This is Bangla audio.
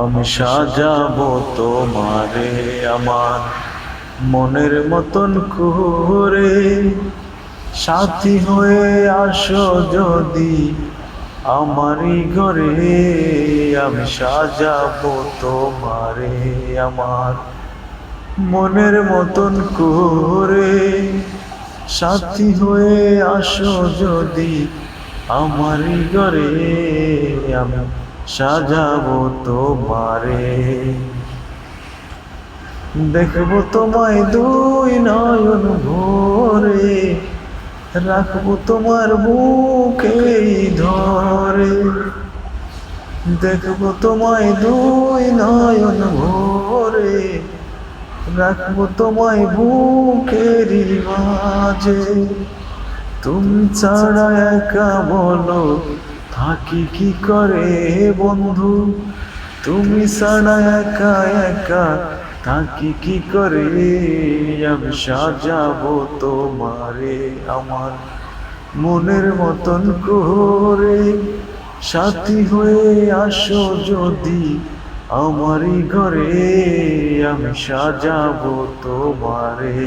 আমি সাজাবো তোমারে আমার মনের মতন করে, সাথী হয়ে আসো যদি আমারই ঘরে। আমি সাজাবো তোমারে আমার মনের মতন করে, সাথী হয়ে আসো যদি আমারই ঘরে। আমি সাজাবো তোমারে, দেখবো তোমায় দুই নয়ন ভরে, রাখবো তোমার বুকেই ধরে। দেখবো তোমায় দুই নয়ন ভরে, রাখবো তোমায় বুকেরই মাঝে। তুমি ছাড়া একা বলো থাকি কি করে বন্ধু, তুমি ছাড়া একা একা থাকি কি করে। আমি সাজাবো তোমারে আমার মনের মতন করে, সাথী হয়ে আসো যদি আমারই ঘরে। আমি সাজাবো তোমারে।